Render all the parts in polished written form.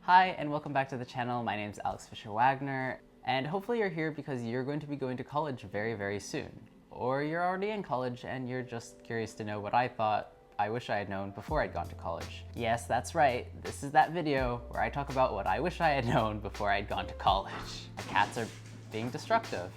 Hi, and welcome back to the channel. My name's Alex Fisher-Wagner, and hopefully you're here because you're going to be going to college very, very soon. Or you're already in college and you're just curious to know what I thought I wish I had known before I'd gone to college. Yes, that's right. This is that video where I talk about what I wish I had known before I'd gone to college. My cats are being destructive.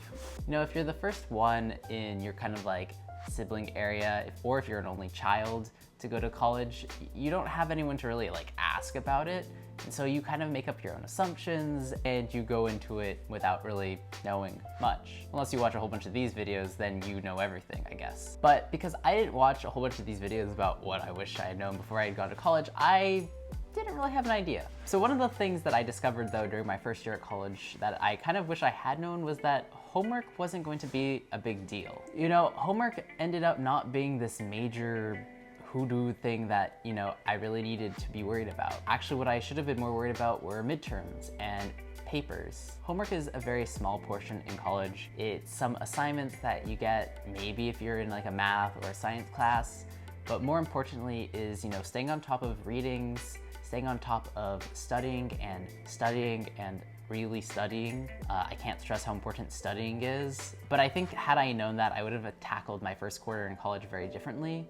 You know, if you're the first one in your kind of like sibling area, or if you're an only child to go to college, you don't have anyone to really like ask about it. And so you kind of make up your own assumptions and you go into it without really knowing much. Unless you watch a whole bunch of these videos, then you know everything, I guess. But because I didn't watch a whole bunch of these videos about what I wish I had known before I had gone to college, I didn't really have an idea. So one of the things that I discovered though during my first year at college that I kind of wish I had known was that homework wasn't going to be a big deal. You know, homework ended up not being this major hoodoo thing that, you know, I really needed to be worried about. Actually, what I should have been more worried about were midterms and papers. Homework is a very small portion in college. It's some assignments that you get maybe if you're in like a math or a science class, but more importantly is, you know, staying on top of readings, staying on top of studying and really studying. I can't stress how important studying is, but I think had I known that, I would have tackled my first quarter in college very differently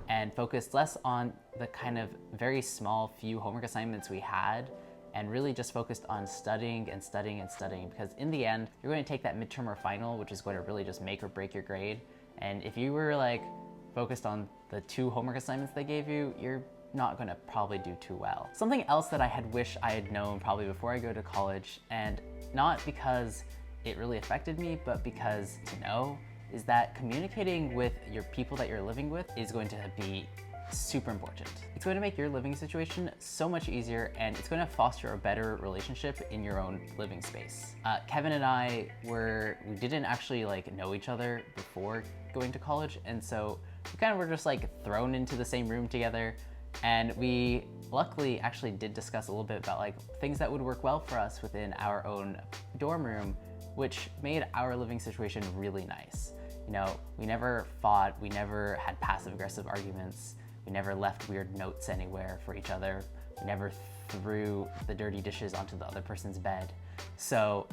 and focused less on the kind of very small few homework assignments we had and really just focused on studying and studying and studying, because in the end, you're going to take that midterm or final, which is going to really just make or break your grade. And if you were like focused on the 2 homework assignments they gave you, you're not gonna probably do too well. Something else that I had wished I had known probably before I go to college, and not because it really affected me, but because to know, is that communicating with your people that you're living with is going to be super important. It's going to make your living situation so much easier, and it's going to foster a better relationship in your own living space. Kevin and I we didn't actually like know each other before going to college, and so we kind of were just like thrown into the same room together. And we luckily actually did discuss a little bit about like things that would work well for us within our own dorm room, which made our living situation really nice. You know, we never fought, we never had passive aggressive arguments, we never left weird notes anywhere for each other, we never threw the dirty dishes onto the other person's bed. So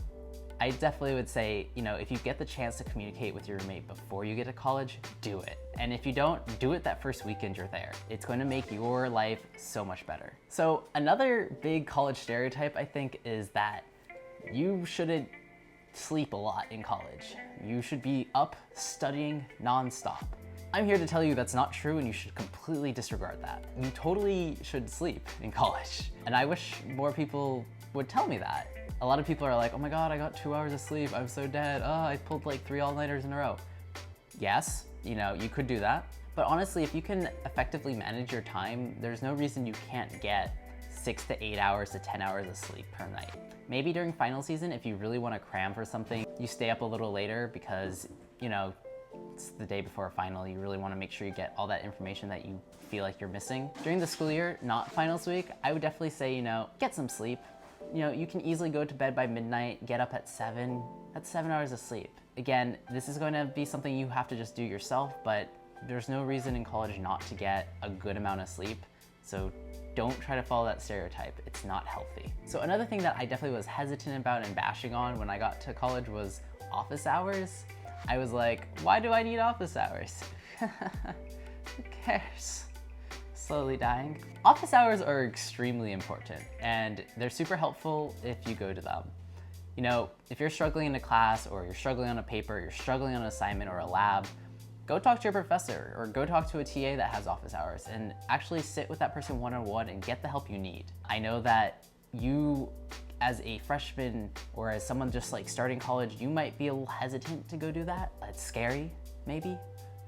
I definitely would say, you know, if you get the chance to communicate with your roommate before you get to college, do it. And if you don't, do it that first weekend you're there. It's going to make your life so much better. So another big college stereotype, I think, is that you shouldn't sleep a lot in college. You should be up studying nonstop. I'm here to tell you that's not true, and you should completely disregard that. You totally should sleep in college. And I wish more people would tell me that. A lot of people are like, oh my God, I got 2 hours of sleep, I'm so dead. Oh, I pulled like 3 all-nighters in a row. Yes, you know, you could do that. But honestly, if you can effectively manage your time, there's no reason you can't get 6 to 8 hours to 10 hours of sleep per night. Maybe during final season, if you really want to cram for something, you stay up a little later because, you know, it's the day before a final, you really want to make sure you get all that information that you feel like you're missing. During the school year, not finals week, I would definitely say, you know, get some sleep. You know, you can easily go to bed by midnight, get up at 7. That's 7 hours of sleep. Again, this is going to be something you have to just do yourself, but there's no reason in college not to get a good amount of sleep. So don't try to follow that stereotype. It's not healthy. So another thing that I definitely was hesitant about and bashing on when I got to college was office hours. I was like, why do I need office hours? Who cares? Slowly dying. Office hours are extremely important, and they're super helpful if you go to them. You know, if you're struggling in a class, or you're struggling on a paper, you're struggling on an assignment or a lab, go talk to your professor or go talk to a TA that has office hours and actually sit with that person one-on-one and get the help you need. I know that you, as a freshman or as someone just like starting college, you might be a little hesitant to go do that. It's scary, maybe,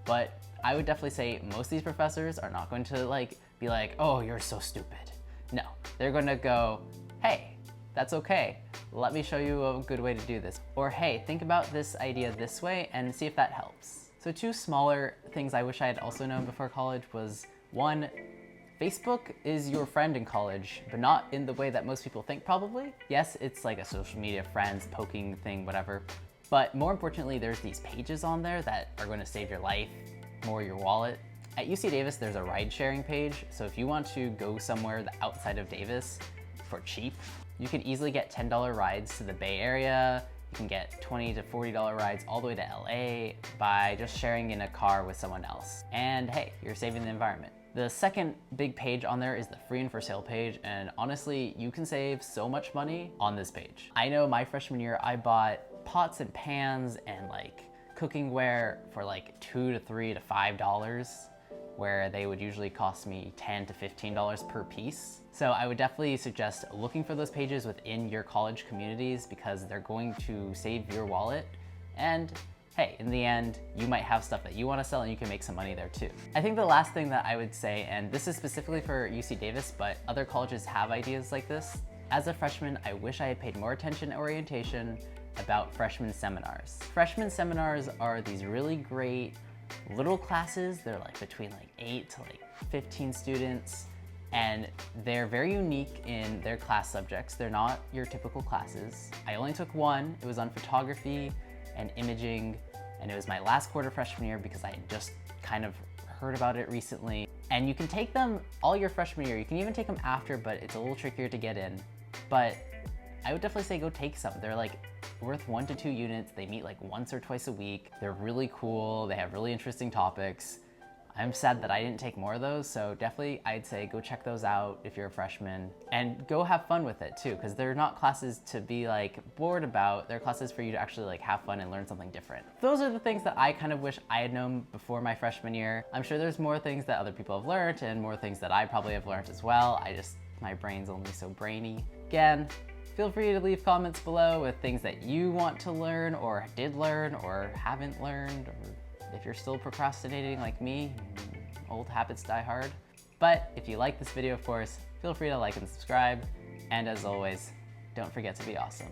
but I would definitely say most of these professors are not going to like be like, oh, you're so stupid. No, they're going to go, hey, that's okay. Let me show you a good way to do this. Or hey, think about this idea this way and see if that helps. So 2 smaller things I wish I had also known before college was, 1, Facebook is your friend in college, but not in the way that most people think probably. Yes, it's like a social media friends poking thing, whatever. But more importantly, there's these pages on there that are going to save your life, more your wallet. At UC Davis, there's a ride sharing page. So if you want to go somewhere outside of Davis, for cheap. You can easily get $10 rides to the Bay Area. You can get $20 to $40 rides all the way to LA by just sharing in a car with someone else. And hey, you're saving the environment. The second big page on there is the free and for sale page, and honestly, you can save so much money on this page. I know my freshman year, I bought pots and pans and like cooking ware for like $2 to $3 to $5, where they would usually cost me $10 to $15 per piece. So I would definitely suggest looking for those pages within your college communities because they're going to save your wallet. And hey, in the end, you might have stuff that you want to sell and you can make some money there too. I think the last thing that I would say, and this is specifically for UC Davis, but other colleges have ideas like this. As a freshman, I wish I had paid more attention to orientation about freshman seminars. Freshman seminars are these really great little classes. They're like between like 8 to like 15 students, and they're very unique in their class subjects. They're not your typical classes. I only took one. It was on photography and imaging, and it was my last quarter freshman year because I had just kind of heard about it recently. And you can take them all your freshman year. You can even take them after, but it's a little trickier to get in. But I would definitely say go take some. They're like worth 1 to 2 units. They meet like once or twice a week. They're really cool. They have really interesting topics. I'm sad that I didn't take more of those, so definitely I'd say go check those out if you're a freshman, and go have fun with it too, because they're not classes to be like bored about. They're classes for you to actually like have fun and learn something different. Those are the things that I kind of wish I had known before my freshman year. I'm sure there's more things that other people have learned and more things that I probably have learned as well. My brain's only so brainy. Again, feel free to leave comments below with things that you want to learn or did learn or haven't learned, or if you're still procrastinating like me, old habits die hard. But if you like this video, of course, feel free to like and subscribe. And as always, don't forget to be awesome.